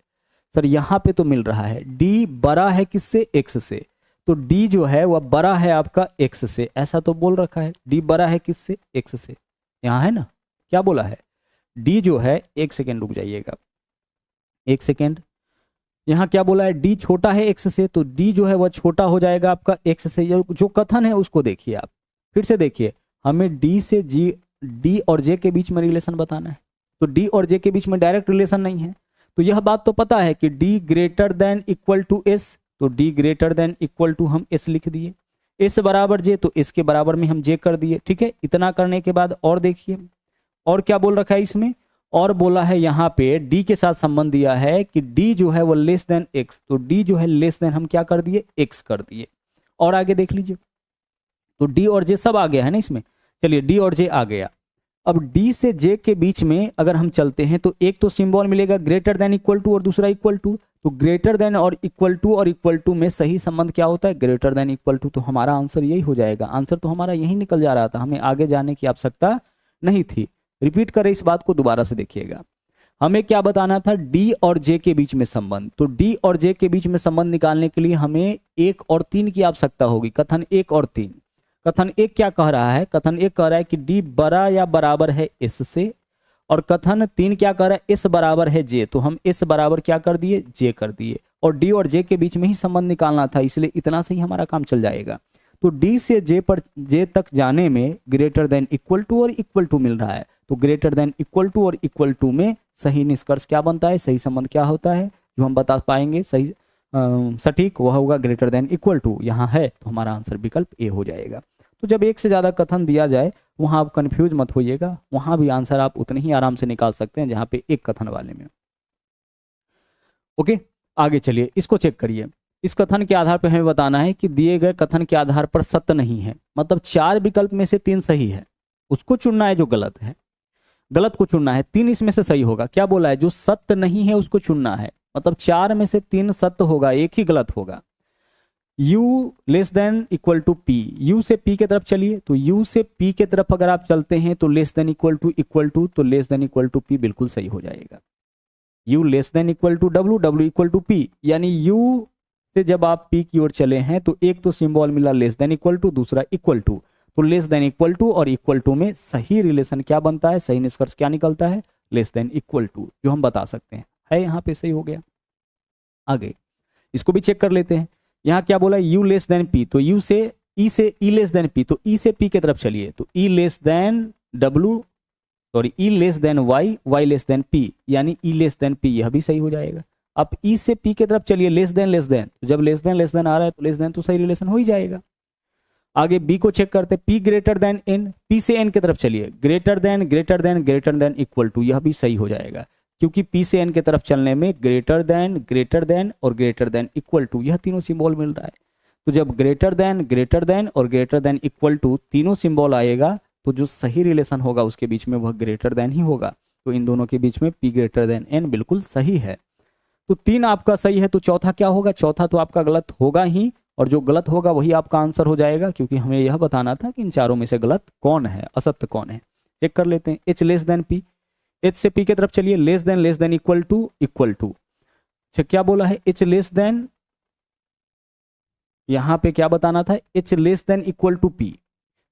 सर यहाँ पे तो मिल रहा है, डी बड़ा है किससे, एक्स से, तो डी जो है वह बड़ा है आपका एक्स से, ऐसा तो बोल रखा है, डी बड़ा है किससे, एक्स से, यहाँ है ना, क्या बोला है, डी जो है, एक सेकेंड रुक जाइएगा, एक सेकेंड, यहाँ क्या बोला है, डी छोटा है एक्स से, तो डी जो है वह छोटा हो जाएगा आपका एक्स से। जो कथन है उसको देखिए आप, फिर से देखिए, हमें डी से जी, डी और जे के बीच में रिलेशन बताना है, तो डी और जे के बीच में डायरेक्ट रिलेशन नहीं है, तो यह बात तो पता है कि D greater than equal to S, तो D greater than equal to हम एस लिख दिए, एस बराबर जे, तो एस के बराबर में हम जे कर दिए, ठीक है। इतना करने के बाद और देखिए, और क्या बोल रखा है इसमें, और बोला है यहाँ पे डी के साथ संबंध दिया है कि डी जो है वो लेस देन एक्स, तो डी जो है लेस देन हम क्या कर दिए, एक्स कर दिए। और आगे देख लीजिए, तो डी और जे सब आ गया है ना इसमें, चलिए डी और जे आ गया। अब डी से जे के बीच में अगर हम चलते हैं तो एक तो सिंबल मिलेगा ग्रेटर देन इक्वल टू और दूसरा इक्वल टू, तो ग्रेटर देन और इक्वल टू में सही संबंध क्या होता है, ग्रेटर देन इक्वल टू, तो हमारा आंसर यही हो जाएगा। आंसर तो हमारा यही निकल जा रहा था, हमें आगे जाने की आवश्यकता नहीं थी। रिपीट करें इस बात को, दोबारा से देखिएगा, हमें क्या बताना था, डी और जे के बीच में संबंध, तो डी और जे के बीच में संबंध निकालने के लिए हमें 1 और 3 की आवश्यकता होगी। कथन 1 और 3, कथन 1 क्या कह रहा है, कथन 1 कह रहा है कि डी बड़ा या बराबर है एस से, और कथन 3 क्या कह रहा है, एस बराबर है जे, तो हम एस बराबर क्या कर दिए, जे कर दिए, और डी और जे के बीच में ही संबंध निकालना था, इसलिए इतना से ही हमारा काम चल जाएगा। तो डी से जे पर, जे तक जाने में ग्रेटर देन इक्वल टू और इक्वल टू मिल रहा है, तो ग्रेटर देन इक्वल टू और इक्वल टू में सही निष्कर्ष क्या बनता है, सही संबंध क्या होता है जो हम बता पाएंगे सही सटीक, वह होगा ग्रेटर देन इक्वल टू, यहाँ है तो हमारा आंसर विकल्प ए हो जाएगा। तो जब एक से ज्यादा कथन दिया जाए वहां आप कंफ्यूज मत होइएगा, वहां भी आंसर आप उतने ही आराम से निकाल सकते हैं जहां पे एक कथन वाले में। ओके, आगे चलिए, इसको चेक करिए। इस कथन के आधार पर हमें बताना है कि दिए गए कथन के आधार पर सत्य नहीं है, मतलब 4 विकल्प में से 3 सही है, उसको चुनना है जो गलत है, गलत को चुनना है, 3 इसमें से सही होगा। क्या बोला है, जो सत्य नहीं है उसको चुनना है, मतलब 4 में से 3 सत्य होगा, एक ही गलत होगा। u less than equal to P, u से p की तरफ चलिए, तो u से p की तरफ अगर आप चलते हैं तो लेस देन इक्वल टू, तो less than equal to p बिल्कुल सही हो जाएगा। u less than equal to w, w equal to p, यानी u से जब आप p की ओर चले हैं तो एक तो सिंबल मिला लेस देन इक्वल टू, दूसरा इक्वल टू, तो लेस देन इक्वल टू और इक्वल टू में सही रिलेशन क्या बनता है, सही निष्कर्ष क्या निकलता है, लेस देन इक्वल टू, जो हम बता सकते हैं, है यहाँ पे सही हो गया। आगे इसको भी चेक कर लेते हैं, यहाँ क्या बोला, u लेस देन p, तो u से e लेस देन p, तो e से p की तरफ चलिए, तो e less than w, sorry e less than y less then p, यानी e लेस देन p, यह भी सही हो जाएगा। अब e से p की तरफ चलिए, लेस देन, तो जब लेस देन आ रहा है तो लेस देन तो सही रिलेशन हो ही जाएगा। आगे b को चेक करते, p greater then n, p से n की तरफ चलिए, ग्रेटर देन इक्वल टू, यह भी सही हो जाएगा, क्योंकि p से n की तरफ चलने में ग्रेटर देन और ग्रेटर देन इक्वल टू, यह तीनों सिंबल मिल रहा है। तो जब ग्रेटर देन और ग्रेटर देन इक्वल टू तीनों सिंबल आएगा तो जो सही रिलेशन होगा उसके बीच में वह ग्रेटर देन ही होगा, तो इन दोनों के बीच में p ग्रेटर देन n बिल्कुल सही है। तो 3 आपका सही है, तो चौथा क्या होगा, चौथा तो आपका गलत होगा ही, और जो गलत होगा वही आपका आंसर हो जाएगा, क्योंकि हमें यह बताना था कि इन चारों में से गलत कौन है, असत्य कौन है। चेक कर लेते हैं, h less then p, h से p की तरफ चलिए, लेस देन इक्वल टू, क्या बोला है, h लेस देन, यहां पे क्या बताना था, h less than equal to p,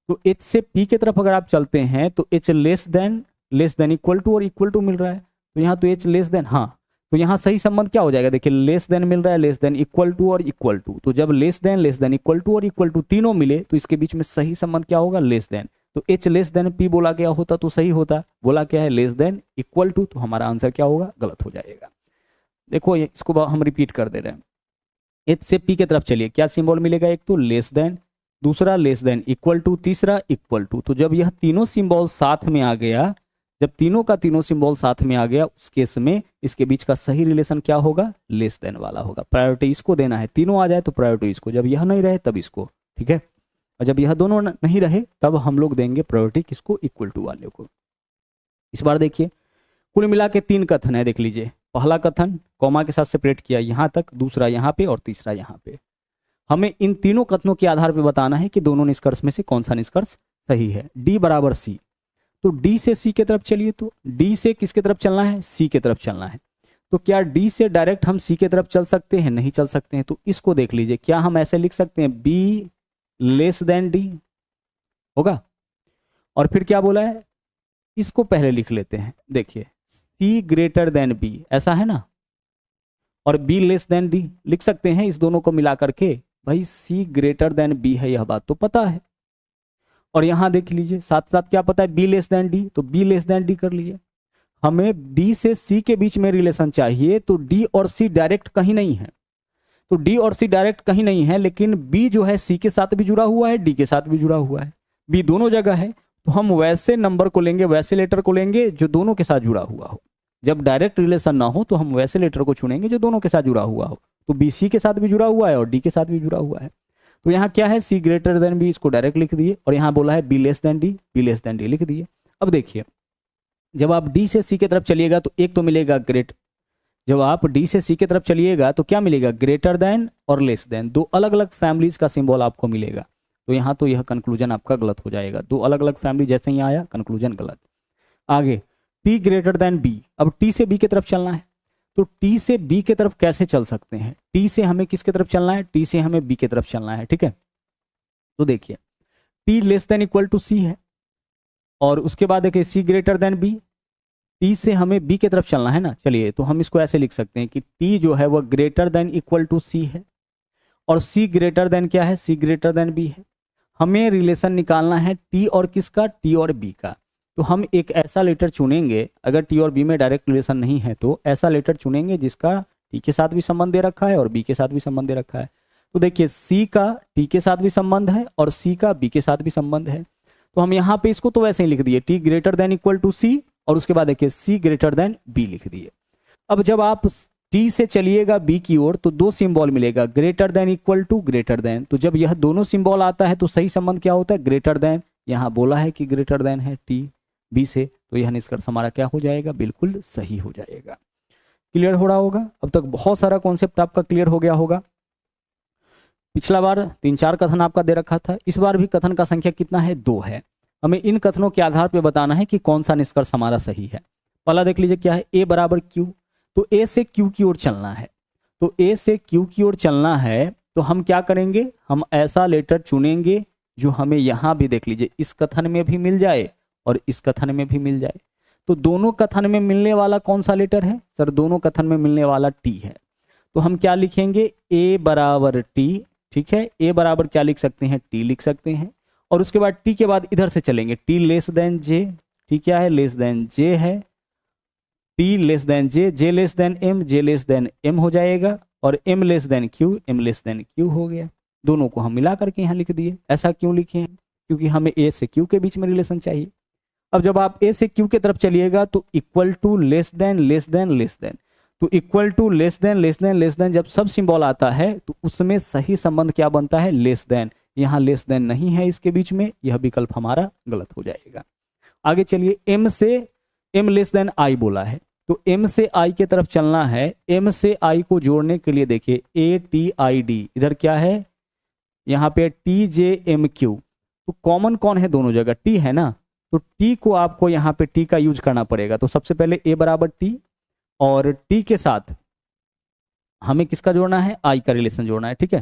तो h से p की तरफ अगर आप चलते हैं तो h less than equal to और इक्वल टू मिल रहा है, तो यहाँ तो h लेस देन, हाँ, तो तो यहाँ सही संबंध क्या हो जाएगा, देखिए लेस देन मिल रहा है, लेस देन, इक्वल टू और इक्वल टू। तो जब लेस देन, इक्वल टू और इक्वल टू तीनों मिले तो इसके बीच में सही संबंध क्या होगा, लेस देन। तो एच लेस देन पी बोला गया होता तो सही होता, बोला क्या है, लेस देन इक्वल टू, तो हमारा आंसर क्या होगा, गलत हो जाएगा। देखो इसको हम रिपीट कर दे रहे हैं, एच से पी की तरफ चलिए, क्या सिंबल मिलेगा, एक तो लेस देन, दूसरा लेस देन इक्वल टू, तीसरा इक्वल टू। तो जब यह तीनों सिंबल साथ में आ गया, जब तीनों का तीनों सिंबल साथ में आ गया, उस केस में इसके बीच का सही रिलेशन क्या होगा, लेस देन वाला होगा। प्रायोरिटी इसको देना है, तीनों आ जाए तो प्रायोरिटी इसको, जब यह नहीं रहे तब इसको, ठीक है। और जब यह दोनों नहीं रहे तब हम लोग देंगे प्रायोरिटी किसको, इक्वल टू वाले को। इस बार देखिए कुल मिला के 3 कथन है, देख लीजिए। पहला कथन कॉमा के साथ सेपरेट किया यहाँ तक, दूसरा यहाँ पे और तीसरा यहाँ पे। हमें इन तीनों कथनों के आधार पर बताना है कि दोनों निष्कर्ष में से कौन सा निष्कर्ष सही है। डी बराबर सी, तो डी से सी की तरफ चलिए, तो डी से किसके तरफ चलना है, सी की तरफ चलना है। तो क्या डी से डायरेक्ट हम सी की तरफ चल सकते हैं, नहीं चल सकते हैं। तो इसको देख लीजिए, क्या हम ऐसे लिख सकते हैं, बी लेस देन डी होगा। और फिर क्या बोला है, इसको पहले लिख लेते हैं, देखिए सी ग्रेटर देन बी, ऐसा है ना, और बी लेस देन डी लिख सकते हैं। इस दोनों को मिला करके भाई सी ग्रेटर देन बी है, यह बात तो पता है। और यहां देख लीजिए साथ साथ क्या पता है, बी लेस देन डी, तो बी लेस देन डी कर लिए। हमें डी से सी के बीच में रिलेशन चाहिए, तो डी और सी डायरेक्ट कहीं नहीं है, तो डी और सी डायरेक्ट कहीं नहीं है, लेकिन बी जो है सी के साथ भी जुड़ा हुआ है, डी के साथ भी जुड़ा हुआ है, बी दोनों जगह है। तो हम वैसे नंबर को लेंगे, वैसे लेटर को लेंगे जो दोनों के साथ जुड़ा हुआ हो। जब डायरेक्ट रिलेशन ना हो तो हम वैसे लेटर को चुनेंगे जो दोनों के साथ जुड़ा हुआ हो। तो बी सी के साथ भी जुड़ा हुआ है और डी के साथ भी जुड़ा हुआ है। तो यहाँ क्या है, सी ग्रेटर देन बी, इसको डायरेक्ट लिख दिए, और यहाँ बोला है B less than D, B less than D लिख दिए। अब देखिए जब आप डी से सी की तरफ चलिएगा तो एक तो मिलेगा ग्रेट, जब आप डी से सी की तरफ चलिएगा तो क्या मिलेगा, ग्रेटर देन और लेस देन, दो अलग अलग फैमिलीज का सिंबल आपको मिलेगा। तो यहाँ तो यह कंक्लूजन आपका गलत हो जाएगा, दो अलग अलग फैमिली जैसे ही आया कंक्लूजन गलत। आगे टी ग्रेटर देन बी, अब टी से बी की तरफ चलना है, तो टी से बी की तरफ कैसे चल सकते हैं, टी से हमें किसकी तरफ चलना है, टी से हमें बी की तरफ चलना है, ठीक है। तो देखिए T less than equal to C है, और उसके बाद देखिए C greater than B, T से हमें बी की तरफ चलना है ना। चलिए तो हम इसको ऐसे लिख सकते हैं कि टी जो है वह greater than equal to C है, और सी ग्रेटर देन क्या है, सी ग्रेटर देन बी है। हमें रिलेशन निकालना है टी और किसका, टी और बी का। तो हम एक ऐसा लेटर चुनेंगे, अगर टी और बी में डायरेक्ट रिलेशन नहीं है तो ऐसा लेटर चुनेंगे जिसका टी के साथ भी संबंध दे रखा है और बी के साथ भी संबंध दे रखा है। तो देखिए सी का टी के साथ भी संबंध है और सी का बी के साथ भी संबंध है। तो हम यहाँ पे इसको तो वैसे ही लिख दिए, T greater than equal to C, और उसके बाद देखिए सी ग्रेटर देन बी लिख दिए। अब जब आप टी से चलिएगा बी की ओर तो दो सिंबल मिलेगा, greater than equal to greater than. तो जब यह दोनों सिंबल आता है तो सही संबंध क्या होता है, ग्रेटर देन। यहाँ बोला है कि ग्रेटर देन है टी बी से, तो यह निष्कर्ष हमारा क्या हो जाएगा, बिल्कुल सही हो जाएगा। क्लियर हो रहा होगा, अब तक बहुत सारा कॉन्सेप्ट आपका क्लियर हो गया होगा। पिछला बार 3-4 कथन आपका दे रखा था, इस बार भी कथन का संख्या कितना है, 2 है। हमें इन कथनों के आधार पर बताना है कि कौन सा निष्कर्ष हमारा सही है। पहला देख लीजिए क्या है, ए बराबर क्यू, तो ए से क्यू की ओर चलना है। तो ए से क्यू की ओर चलना है तो हम क्या करेंगे, हम ऐसा लेटर चुनेंगे जो हमें यहाँ भी देख लीजिए इस कथन में भी मिल जाए और इस कथन में भी मिल जाए। तो दोनों कथन में मिलने वाला कौन सा लेटर है, सर दोनों कथन में मिलने वाला टी है। तो हम क्या लिखेंगे, ए बराबर टी, ठीक है। ए बराबर क्या लिख सकते हैं, टी लिख सकते हैं, और उसके बाद टी के बाद इधर से चलेंगे, T less than J, T क्या है, लेस देन जे है, T less than J, J less than M, J less than M हो जाएगा, और M less than Q, M less than Q हो गया। दोनों को हम मिला करके यहाँ लिख दिए। ऐसा क्यों लिखे हैं, क्योंकि हमें ए से क्यू के बीच में रिलेशन चाहिए। अब जब आप ए से क्यू की तरफ चलिएगा तो equal to less than less than less than, तो equal to less than less than less than, जब सब सिंबल आता है तो उसमें सही संबंध क्या बनता है, लेस देन। यहाँ लेस देन नहीं है इसके बीच में, यह विकल्प हमारा गलत हो जाएगा। आगे चलिए, एम से एम लेस देन आई बोला है, तो एम से आई की तरफ चलना है। एम से आई को जोड़ने के लिए देखिए ए टी आई डी, इधर क्या है, यहाँ पे टी जे एम क्यू, तो कॉमन कौन है दोनों जगह, टी है ना। तो टी को आपको यहाँ पे टी का यूज करना पड़ेगा। तो सबसे पहले ए बराबर टी, और टी के साथ हमें किसका जोड़ना है, आई का रिलेशन जोड़ना है, ठीक है।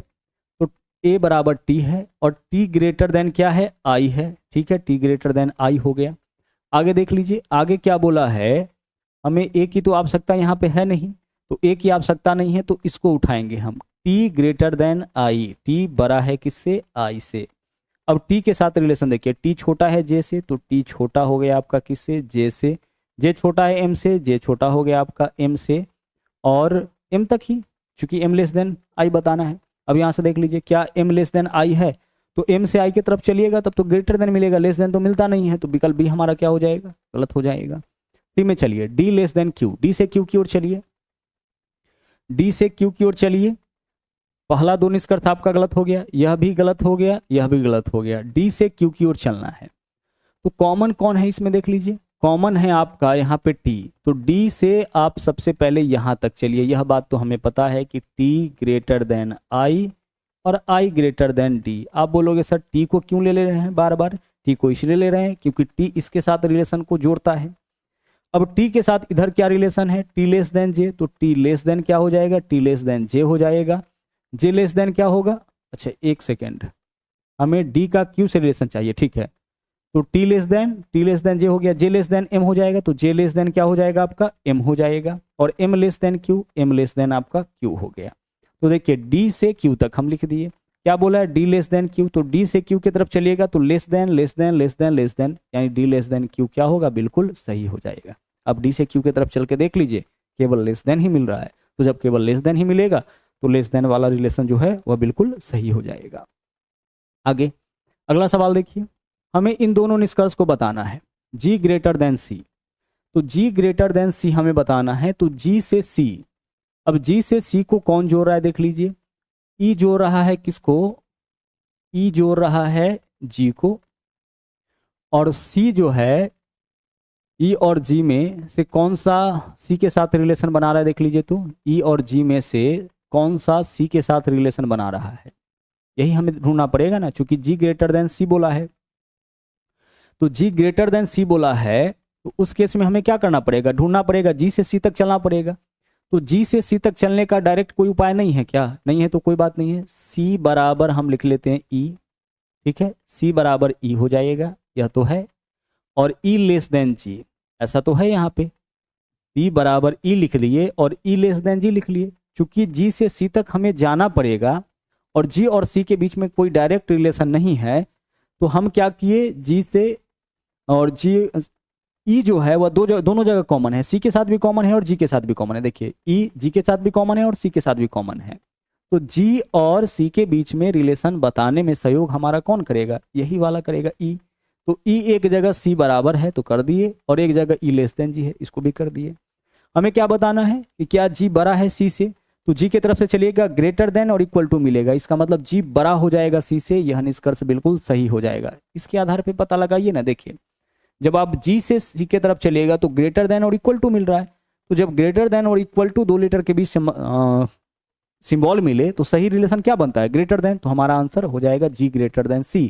तो ए बराबर टी है और टी ग्रेटर देन क्या है, आई है, ठीक है। टी ग्रेटर देन आई हो गया। आगे देख लीजिए, आगे क्या बोला है, हमें ए की तो आवश्यकता यहाँ पे है नहीं, तो तो ए की आवश्यकता नहीं है, तो इसको उठाएंगे हम। T greater than I, T बड़ा है किससे, आई से। अब टी के साथ रिलेशन देखिए, टी छोटा है जे से, तो टी छोटा हो गया आपका किससे, जे से। जे छोटा है एम से, जे छोटा हो गया आपका एम से, और एम तक ही, चूंकि एम लेस देन आई बताना है। अब यहाँ से देख लीजिए, क्या एम लेस देन आई है, तो एम से आई की तरफ चलिएगा तब तो ग्रेटर देन मिलेगा, लेस देन तो मिलता नहीं है, तो विकल्प बी हमारा क्या हो जाएगा, गलत हो जाएगा। डी में चलिए, D less than Q, D से क्यू की ओर चलिए, डी से क्यू की ओर चलिए। पहला दो निष्कर्ष आपका गलत हो गया, यह भी गलत हो गया, यह भी गलत हो गया। डी से क्यू की ओर चलना है, तो कॉमन कौन है इसमें देख लीजिए, कॉमन है आपका यहाँ पे टी, तो डी से आप सबसे पहले यहाँ तक चलिए। यह बात तो हमें पता है कि टी ग्रेटर देन आई और आई ग्रेटर देन डी। आप बोलोगे सर टी को क्यों ले रहे हैं बार बार, टी को इसलिए ले रहे हैं क्योंकि टी इसके साथ रिलेशन को जोड़ता है। अब टी के साथ इधर क्या रिलेशन है, टी लेस देन जे, तो टी लेस देन क्या हो जाएगा, टी लेस देन जे हो जाएगा। जे लेस देन क्या होगा, अच्छा एक सेकेंड, हमें डी का क्यू से रिलेशन चाहिए, ठीक है, तो टी लेस देन जे हो गया, जे लेस देन एम हो जाएगा, तो जे लेस देन क्या हो जाएगा आपका, एम हो जाएगा, और M less than Q, M less than आपका क्यू हो गया। तो देखिए डी से क्यू तक हम लिख दिए, क्या बोला है, डी लेस देन क्यू, तो डी से क्यू की तरफ चलिएगा तो less than less than less than less then, यानी डी लेस देन क्यू क्या होगा, बिल्कुल सही हो जाएगा। अब डी से क्यू की तरफ चल के देख लीजिए, केवल लेस देन ही मिल रहा है, तो जब केवल लेस देन ही मिलेगा तो लेस देन वाला रिलेशन जो है वह बिल्कुल सही हो जाएगा। आगे अगला सवाल देखिए, हमें इन दोनों निष्कर्ष को बताना है, G ग्रेटर देन C, तो G ग्रेटर देन C हमें बताना है, तो G से C, अब G से C को कौन जोड़ रहा है देख लीजिए, E जोड़ रहा है किसको, E जोड़ रहा है G को, और C जो है E और G में से कौन सा C के साथ रिलेशन बना रहा है देख लीजिए, तो E और G में से कौन सा C के साथ रिलेशन बना रहा है, यही हमें ढूंढना पड़ेगा ना, क्योंकि G ग्रेटर देन C बोला है। तो G ग्रेटर देन C बोला है, तो उस केस में हमें क्या करना पड़ेगा, ढूंढना पड़ेगा, G से C तक चलना पड़ेगा। तो G से C तक चलने का डायरेक्ट कोई उपाय नहीं है क्या, नहीं है तो कोई बात नहीं है, C बराबर हम लिख लेते हैं E, ठीक है, C बराबर E हो जाएगा, यह तो है, और E लेस देन G, ऐसा तो है यहाँ पे, C बराबर E लिख लिए और E लेस देन G लिख लिए। चूंकि G से C तक हमें जाना पड़ेगा और G और C के बीच में कोई डायरेक्ट रिलेशन नहीं है, तो हम क्या किए, G से और G, E जो है वह दोनों जगह कॉमन है, C के साथ भी कॉमन है और G के साथ भी कॉमन है। देखिए E G के साथ भी कॉमन है और C के साथ भी कॉमन है, तो G और C के बीच में रिलेशन बताने में सहयोग हमारा कौन करेगा, यही वाला करेगा E। तो E एक जगह C बराबर है तो कर दिए, और एक जगह E लेस देन G है, इसको भी कर दिए। हमें क्या बताना है कि क्या G बड़ा है C से, तो G की तरफ से चलिएगा, ग्रेटर देन और इक्वल टू मिलेगा, इसका मतलब G बड़ा हो जाएगा C से, यह निष्कर्ष बिल्कुल सही हो जाएगा। इसके आधार पे पता लगाइए ना, देखिए जब आप G से C की तरफ चलिएगा तो ग्रेटर देन और इक्वल टू मिल रहा है, तो जब ग्रेटर देन और इक्वल टू दो लेटर के बीच सिंबल मिले तो सही रिलेशन क्या बनता है, ग्रेटर देन, तो हमारा आंसर हो जाएगा G ग्रेटर देन C।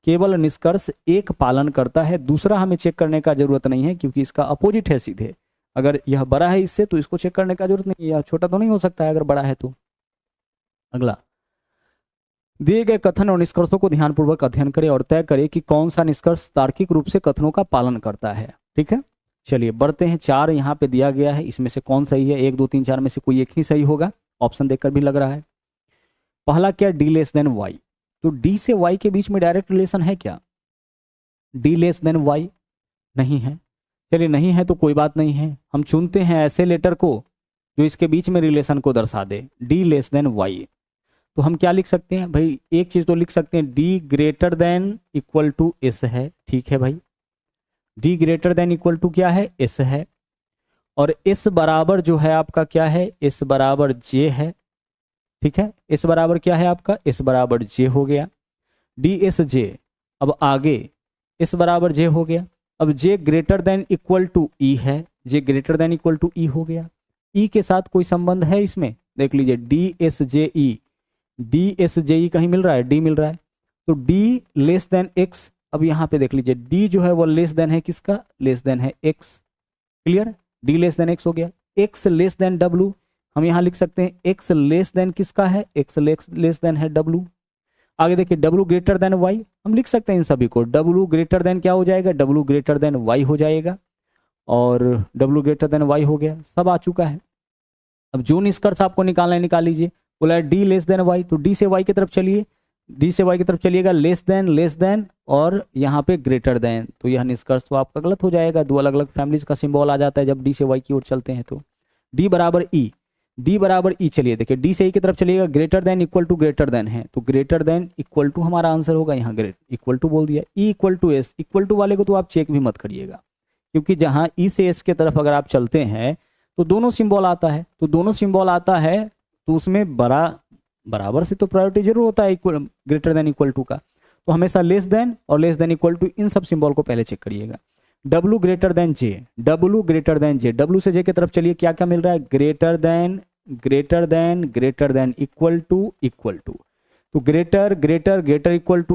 केवल निष्कर्ष एक पालन करता है, दूसरा हमें चेक करने का जरूरत नहीं है, क्योंकि इसका अपोजिट है सीधे, अगर यह बड़ा है इससे तो इसको चेक करने का जरूरत नहीं है, यह छोटा तो नहीं हो सकता है अगर बड़ा है तो। अगला, दिए गए कथन और निष्कर्षों को ध्यानपूर्वक अध्ययन करें और तय करें कि कौन सा निष्कर्ष तार्किक रूप से कथनों का पालन करता है। ठीक है, चलिए बढ़ते हैं। 4 यहाँ पे दिया गया है, इसमें से कौन सही है, 1 2 3 4 में से कोई एक ही सही होगा, ऑप्शन देखकर भी लग रहा है। पहला क्या, डी लेस देन वाई, तो डी से वाई के बीच में डायरेक्ट रिलेशन है क्या, डी लेस देन वाई नहीं है, चलिए नहीं है तो कोई बात नहीं है, हम चुनते हैं ऐसे लेटर को जो इसके बीच में रिलेशन को दर्शा दे, डी लेस देन वाई। तो हम क्या लिख सकते हैं भाई, एक चीज तो लिख सकते हैं, D greater than equal to S है, ठीक है भाई, D greater than equal to क्या है, एस है, और एस बराबर जो है आपका क्या है, एस बराबर जे है, ठीक है, एस बराबर क्या है आपका, एस बराबर जे हो गया, डी एस जे। अब आगे एस बराबर जे हो गया, अब जे ग्रेटर देन इक्वल टू ई है, जे ग्रेटर देन इक्वल टू ई हो गया, ई के साथ कोई संबंध है इसमें, देख लीजिए डी एस जे ई, डी एस जे ई कहीं मिल रहा है, डी मिल रहा है, तो डी लेस देन एक्स। अब यहाँ पे देख लीजिए डी जो है वो लेस देन है किसका, लेस देन है x, clear, D less then x हो गया, एक्स लेस देन डब्लू, हम यहाँ लिख सकते हैं एक्स लेस देन किसका है, एक्स लेस देन है डब्लू। आगे देखिए डब्लू ग्रेटर देन वाई, हम लिख सकते हैं इन सभी को, डब्लू ग्रेटर देन क्या हो जाएगा, डब्लू ग्रेटर देन वाई हो जाएगा, और डब्लू ग्रेटर देन वाई हो गया, सब आ चुका है। अब जो निष्कर्ष आपको निकालना है निकाल लीजिए। बोला डी लेस देन वाई, तो डी से वाई की तरफ चलिए, डी से वाई की तरफ चलिएगा, लेस देन और यहाँ पे ग्रेटर देन, तो यह निष्कर्ष तो आपका गलत हो जाएगा। दो अलग अलग फैमिलीज का सिंबल आ जाता है जब डी से वाई की ओर चलते हैं। तो डी बराबर ई, डी बराबर ई, चलिए देखिए डी से ई की तरफ चलिएगा, greater than equal to greater than है, तो ग्रेटर देन इक्वल टू हमारा आंसर होगा, यहाँ ग्रेट इक्वल टू बोल दिया। E equal to S, equal to वाले को तो आप चेक भी मत करिएगा, क्योंकि जहाँ ई से एस के तरफ अगर आप चलते हैं तो दोनों सिंबल आता है, तो दोनों सिंबल आता है तो उसमें बराबर से तो प्रायोरिटी जरूर होता है equal greater than equal to का, तो हमेशा लेस देन और लेस देन इक्वल टू इन सब सिंबल को पहले चेक करिएगा। W greater than J, W greater than J, W से जे की तरफ चलिए, क्या क्या मिल रहा है, ग्रेटर देन इक्वल टू, तो ग्रेटर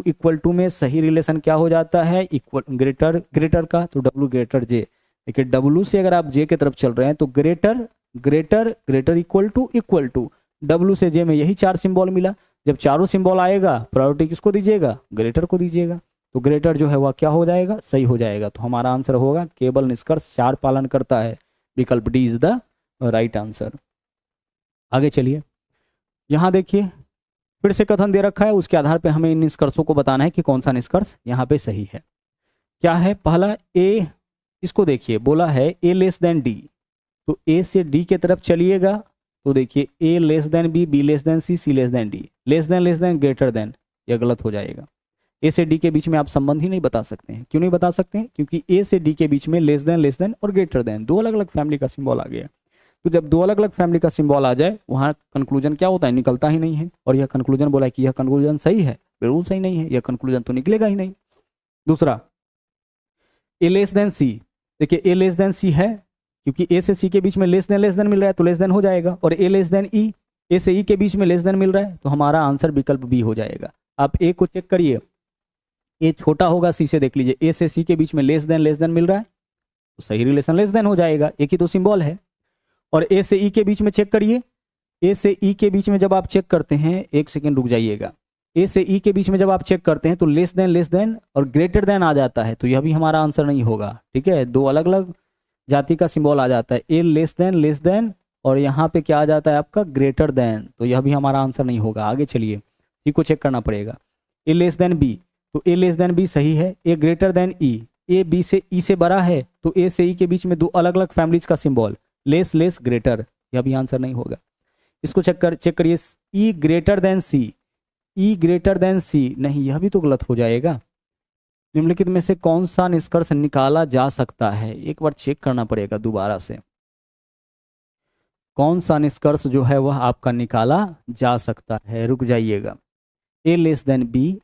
इक्वल टू में सही रिलेशन क्या हो जाता है, इक्वल ग्रेटर का, तो डब्लू ग्रेटर जे। देखिए डब्लू से अगर आप जे की तरफ चल रहे हैं तो ग्रेटर इक्वल टू डब्लू से जे में यही चार सिंबल मिला। जब चारों सिंबल आएगा प्रायोरिटी किसको दीजिएगा, ग्रेटर को दीजिएगा, तो ग्रेटर जो है वह क्या हो जाएगा, सही हो जाएगा। तो हमारा आंसर होगा केवल निष्कर्ष चार पालन करता है, विकल्प D is the right answer. आगे चलिए, यहां देखिए फिर से कथन दे रखा है, उसके आधार पे हमें इन निष्कर्षों को बताना है कि कौन सा निष्कर्ष यहाँ पे सही है। क्या है, पहला ए, इसको देखिए बोला है ए लेस देन डी, तो ए से डी के तरफ चलिएगा, तो देखिए A less than B less than C less than D, less than greater than, यह गलत हो जाएगा। ए से डी के बीच में आप संबंध ही नहीं बता सकते हैं। क्यों नहीं बता सकते हैं, क्योंकि ए से डी के बीच में लेस देन और ग्रेटर देन दो अलग अलग फैमिली का सिंबल आ गया। तो जब दो अलग अलग फैमिली का सिंबल आ जाए वहां कंक्लूजन क्या होता है, निकलता ही नहीं है। और यह कंक्लूजन बोला है कि यह कंक्लूजन सही है, बिल्कुल सही नहीं है, यह कंक्लूजन तो निकलेगा ही नहीं। दूसरा ए लेस देन सी, देखिए ए लेस देन सी है, क्योंकि ए से सी के बीच में लेस देन मिल रहा है तो लेस देन हो जाएगा। और ए लेस देन ई, ए से ई के बीच में लेस देन मिल रहा है, तो हमारा आंसर विकल्प बी हो जाएगा। आप ए को चेक करिए, ए छोटा होगा सी से, देख लीजिए ए से सी के बीच में लेस देन मिल रहा है, तो सही रिलेशन लेस देन हो जाएगा, एक ही तो सिंबल है। और ए से ई के बीच में चेक करिए, ए से ई के बीच में जब आप चेक करते हैं, एक सेकेंड रुक जाइएगा, ए से ई के बीच में जब आप चेक करते हैं तो लेस देन और ग्रेटर देन आ जाता है, तो यह भी हमारा आंसर नहीं होगा। ठीक है, दो अलग अलग जाति का सिंबल आ जाता है, ए लेस देन और यहाँ पे क्या आ जाता है आपका ग्रेटर देन, तो यह भी हमारा आंसर नहीं होगा। आगे चलिए, सी को चेक करना पड़ेगा। ए लेस देन बी, तो ए लेस देन बी सही है। A greater than E, A B से ई से बड़ा है, तो ए से ई के बीच में दो अलग अलग फैमिलीज का सिंबल लेस ग्रेटर, यह भी आंसर नहीं होगा। इसको चेक करिए, ई ग्रेटर देन सी, ई ग्रेटर देन सी नहीं, यह भी तो गलत हो जाएगा। निम्नलिखित में से कौन सा निष्कर्ष निकाला जा सकता है, एक बार चेक करना पड़ेगा दोबारा से, कौन सा निष्कर्ष जो है वह आपका निकाला जा सकता है। रुक जाइएगा, A less than B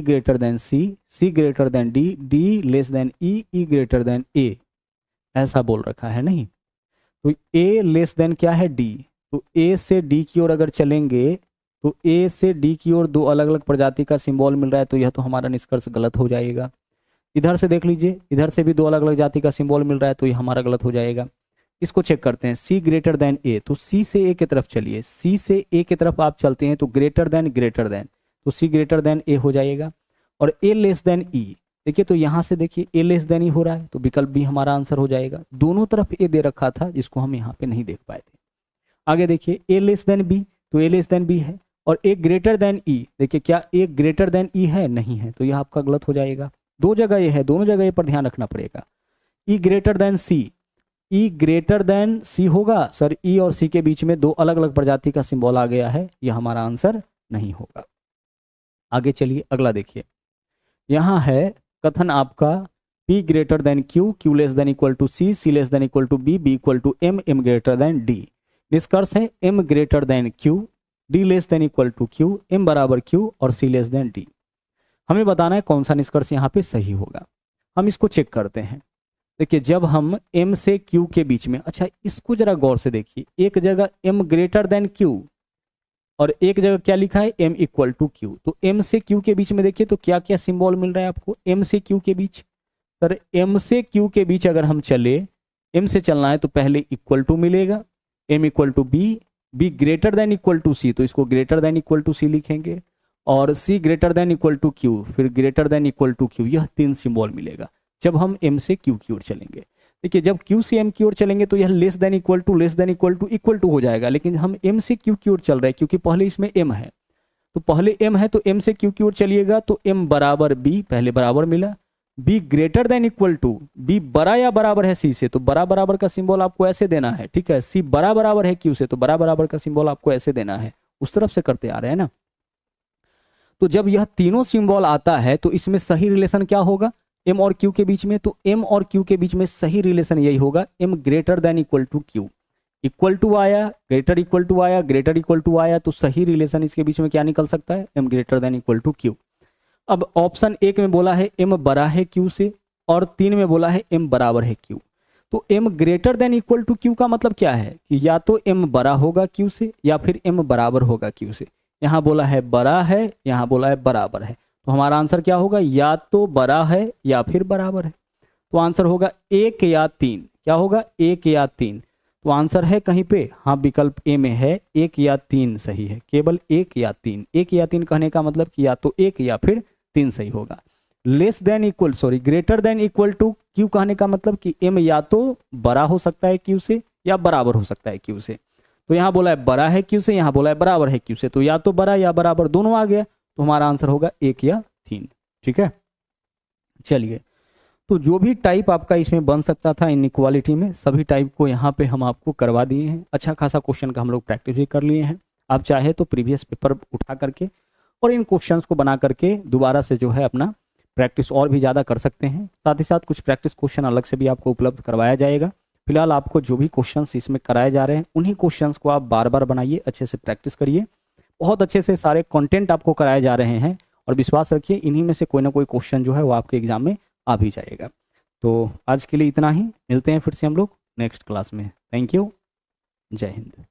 greater than C greater than D less than E greater than A, ऐसा बोल रखा है नहीं। तो ए लेस देन क्या है, डी, तो ए से डी की ओर अगर चलेंगे तो ए से डी की ओर दो अलग अलग प्रजाति का सिंबल मिल रहा है, तो यह तो हमारा निष्कर्ष गलत हो जाएगा। इधर से देख लीजिए, इधर से भी दो अलग अलग जाति का सिंबल मिल रहा है, तो यह हमारा गलत हो जाएगा। इसको चेक करते हैं, सी ग्रेटर देन ए, तो सी से ए की तरफ चलिए, सी से ए की तरफ आप चलते हैं तो ग्रेटर देन तो सी ग्रेटर देन ए हो जाएगा। और ए लेस देन ई, देखिए तो यहाँ से देखिए ए लेस देन ई हो रहा है, तो विकल्प बी हमारा आंसर हो जाएगा। दोनों तरफ ए दे रखा था जिसको हम यहाँ पे नहीं देख पाए थे। आगे देखिए, ए लेस देन बी, तो ए लेस देन बी है। और ए ग्रेटर देन ई, देखिए क्या ए ग्रेटर देन ई है, नहीं है, तो यह आपका गलत हो जाएगा। दो जगह ये है, दोनों जगह ये पर ध्यान रखना पड़ेगा। ई ग्रेटर देन सी, ई ग्रेटर देन सी होगा सर, ई और सी के बीच में दो अलग अलग प्रजाति का सिंबल आ गया है, यह हमारा आंसर नहीं होगा। आगे चलिए, अगला देखिए, यहाँ है कथन आपका P greater than Q less than equal to C less than equal to B equal to M greater than D। निष्कर्ष है M greater than Q, D less than equal to Q, M बराबर Q और C less than D। हमें बताना है कौन सा निष्कर्ष यहाँ पे सही होगा। हम इसको चेक करते हैं। देखिए, जब हम M से Q के बीच में, अच्छा इसको जरा गौर से देखिए, एक जगह M ग्रेटर देन Q और एक जगह क्या लिखा है M इक्वल टू Q, तो M से Q के बीच में देखिए तो क्या क्या सिंबल मिल रहा है आपको M से Q के बीच। सर M से Q के बीच अगर हम चले, M से चलना है तो पहले इक्वल टू मिलेगा, M equal to B greater than equal to C, तो इसको greater than equal to C लिखेंगे, और C greater than equal to Q, फिर greater than equal to Q, यह तीन सिंबल मिलेगा जब हम M से Q की ओर चलेंगे। देखिए जब Q से M की ओर चलेंगे तो यह लेस देन इक्वल टू हो जाएगा, लेकिन हम M से Q की ओर चल रहे हैं क्योंकि पहले इसमें M है, तो पहले M है तो M से Q की ओर चलिएगा तो M बराबर B, पहले बराबर मिला, B greater than equal to, B बड़ा या बराबर है C से तो बड़ा बराबर का सिंबल आपको ऐसे देना है, ठीक है। C बड़ा बराबर है Q से तो बड़ा बराबर का सिंबल आपको ऐसे देना है, उस तरफ से करते आ रहे हैं ना। तो जब यह तीनों सिंबल आता है तो इसमें सही रिलेशन क्या होगा M और Q के बीच में, तो M और Q के बीच में सही रिलेशन यही होगा M greater than equal to Q, equal to आया, ग्रेटर इक्वल टू आया, ग्रेटर इक्वल टू आया, तो सही रिलेशन इसके बीच में क्या निकल सकता है M greater than equal to Q। अब ऑप्शन 1 में बोला है M बड़ा है Q से और 3 में बोला है M बराबर है Q, तो M greater than equal to Q का मतलब क्या है कि या तो M बड़ा होगा Q से या फिर M बराबर होगा Q से। यहाँ बोला है बड़ा है, यहाँ बोला है बराबर है, तो हमारा आंसर क्या होगा, या तो बड़ा है या फिर बराबर है। तो आंसर होगा 1 या 3, क्या होगा 1 या 3। तो आंसर है कहीं पे, हाँ विकल्प ए में है 1 या 3 सही है, केवल 1 या 3। 1 या 3 कहने का मतलब कि या तो 1 या फिर 3 सही होगा। Less than equal greater than equal to Q कहने का मतलब कि M या तो बड़ा हो सकता है Q से या बराबर हो सकता है Q से। तो यहाँ बोला है बड़ा है Q से, यहाँ बोला है बराबर है Q से, तो या तो बड़ा या बराबर दोनों आ गया, तो हमारा आंसर होगा 1 या 3, ठीक है। चलिए, तो जो भी टाइप आपका इसमें बन सकता था इनइक्वालिटी में, सभी टाइप को यहाँ पे हम आपको करवा दिए हैं। अच्छा खासा क्वेश्चन का हम लोग प्रैक्टिस भी कर लिए हैं। आप चाहे तो प्रीवियस पेपर उठा करके और इन क्वेश्चंस को बना करके दोबारा से जो है अपना प्रैक्टिस और भी ज़्यादा कर सकते हैं। साथ ही साथ कुछ प्रैक्टिस क्वेश्चन अलग से भी आपको उपलब्ध करवाया जाएगा। फिलहाल आपको जो भी क्वेश्चंस इसमें कराए जा रहे हैं उन्हीं क्वेश्चंस को आप बार बार बनाइए, अच्छे से प्रैक्टिस करिए। बहुत अच्छे से सारे कंटेंट आपको कराए जा रहे हैं और विश्वास रखिए इन्हीं में से कोई ना कोई क्वेश्चन जो है वो आपके एग्जाम में आ भी जाएगा। तो आज के लिए इतना ही, मिलते हैं फिर से हम लोग नेक्स्ट क्लास में। थैंक यू, जय हिंद।